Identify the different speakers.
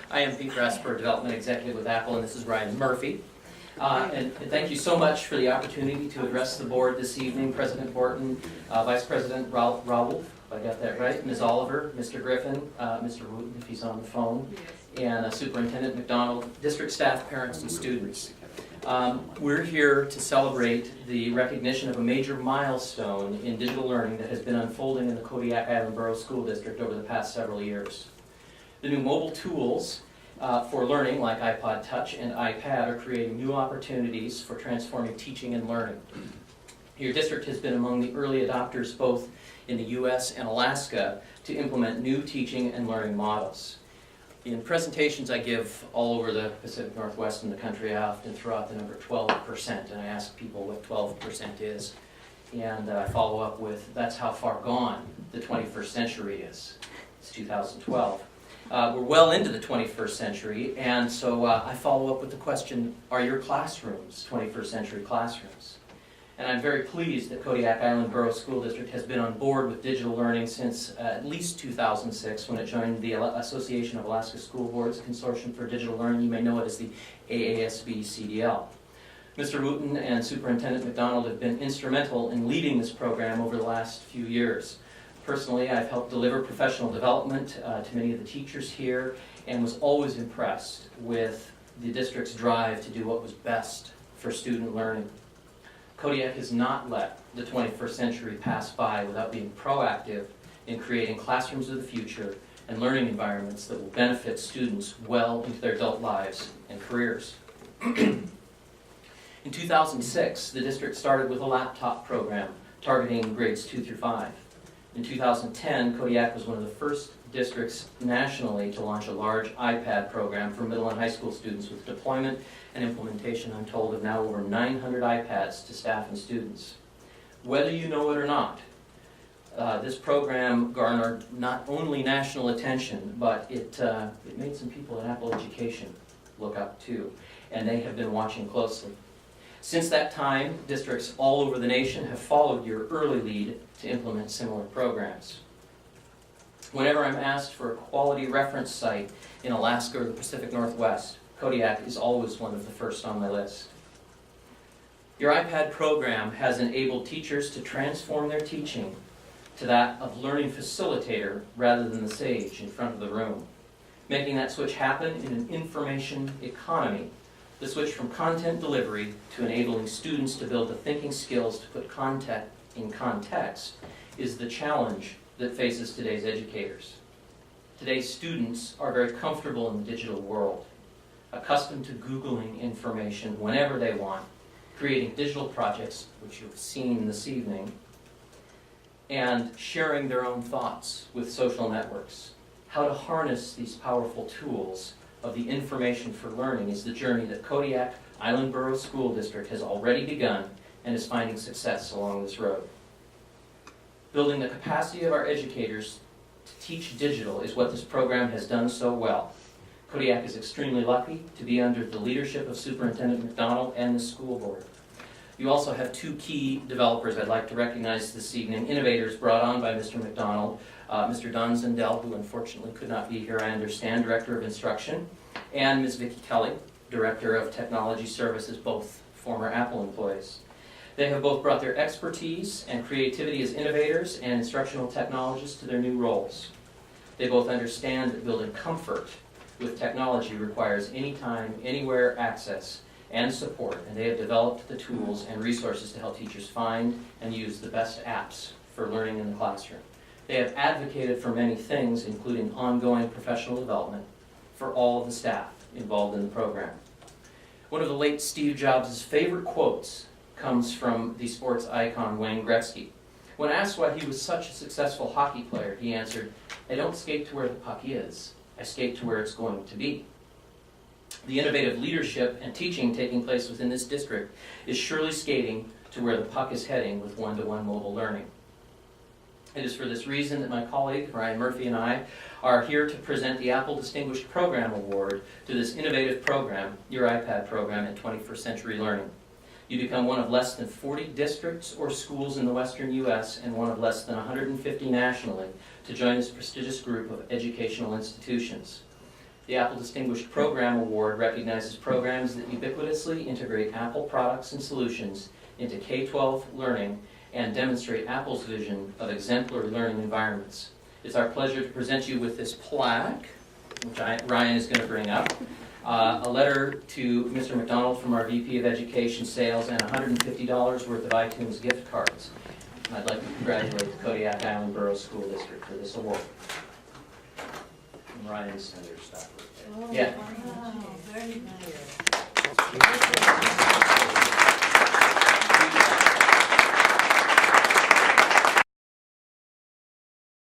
Speaker 1: I am Pete Vraspir, Development Executive with Apple, and this is Ryan Murphy. And thank you so much for the opportunity to address the board this evening. President Borton, Vice President Raoul, if I got that right, Ms. Oliver, Mr. Griffin, Mr. Wooten, if he's on the phone, and Superintendent McDonald, district staff, parents, and students. We're here to celebrate the recognition of a major milestone in digital learning that has been unfolding in the Kodiak Island Borough School District over the past several years. The new mobile tools for learning, like iPod Touch and iPad, are creating new opportunities for transforming teaching and learning. Your district has been among the early adopters both in the U.S. and Alaska to implement new teaching and learning models. In presentations I give all over the Pacific Northwest and the country, I often throw out the number 12%, and I ask people what 12% is. And I follow up with, that's how far gone the 21st century is. It's 2012. We're well into the 21st century, and so I follow up with the question, are your classrooms 21st century classrooms? And I'm very pleased that Kodiak Island Borough School District has been on board with digital learning since at least 2006, when it joined the Association of Alaska School Boards Consortium for Digital Learning. You may know it as the AASB-CDL. Mr. Wooten and Superintendent McDonald have been instrumental in leading this program over the last few years. Personally, I've helped deliver professional development to many of the teachers here and was always impressed with the district's drive to do what was best for student learning. Kodiak has not let the 21st century pass by without being proactive in creating classrooms of the future and learning environments that will benefit students well into their adult lives and careers. In 2006, the district started with a laptop program targeting grades 2 through 5. In 2010, Kodiak was one of the first districts nationally to launch a large iPad program for middle and high school students with deployment and implementation, I'm told, of now over 900 iPads to staff and students. Whether you know it or not, this program garnered not only national attention, but it made some people at Apple Education look up too, and they have been watching closely. Since that time, districts all over the nation have followed your early lead to implement similar programs. Whenever I'm asked for a quality reference site in Alaska or the Pacific Northwest, Kodiak is always one of the first on my list. Your iPad program has enabled teachers to transform their teaching to that of learning facilitator rather than the sage in front of the room, making that switch happen in an information economy. The switch from content delivery to enabling students to build the thinking skills to put content in context is the challenge that faces today's educators. Today's students are very comfortable in the digital world, accustomed to Googling information whenever they want, creating digital projects, which you've seen this evening, and sharing their own thoughts with social networks. How to harness these powerful tools of the information for learning is the journey that Kodiak Island Borough School District has already begun and is finding success along this road. Building the capacity of our educators to teach digital is what this program has done so well. Kodiak is extremely lucky to be under the leadership of Superintendent McDonald and the school board. You also have two key developers I'd like to recognize this evening, innovators brought on by Mr. McDonald, Mr. Don Zindel, who unfortunately could not be here, I understand, Director of Instruction, and Ms. Vicki Kelly, Director of Technology Services, both former Apple employees. They have both brought their expertise and creativity as innovators and instructional technologists to their new roles. They both understand that building comfort with technology requires anytime, anywhere access and support, and they have developed the tools and resources to help teachers find and use the best apps for learning in the classroom. They have advocated for many things, including ongoing professional development for all of the staff involved in the program. One of the late Steve Jobs' favorite quotes comes from the sports icon Wayne Gretzky. When asked why he was such a successful hockey player, he answered, "I don't skate to where the puck is. I skate to where it's going to be." The innovative leadership and teaching taking place within this district is surely skating to where the puck is heading with one-to-one mobile learning. It is for this reason that my colleague, Ryan Murphy, and I are here to present the Apple Distinguished Program Award to this innovative program, your iPad program, in 21st Century Learning. You become one of less than 40 districts or schools in the western U.S. and one of less than 150 nationally to join this prestigious group of educational institutions. The Apple Distinguished Program Award recognizes programs that ubiquitously integrate Apple products and solutions into K-12 learning and demonstrate Apple's vision of exemplary learning environments. It's our pleasure to present you with this plaque, which Ryan is going to bring up, a letter to Mr. McDonald from our VP of Education Sales, and $150 worth of iTunes gift cards. I'd like to congratulate the Kodiak Island Borough School District for this award. And Ryan's under stuff.
Speaker 2: Oh,
Speaker 1: Yeah.
Speaker 2: wow, very nice.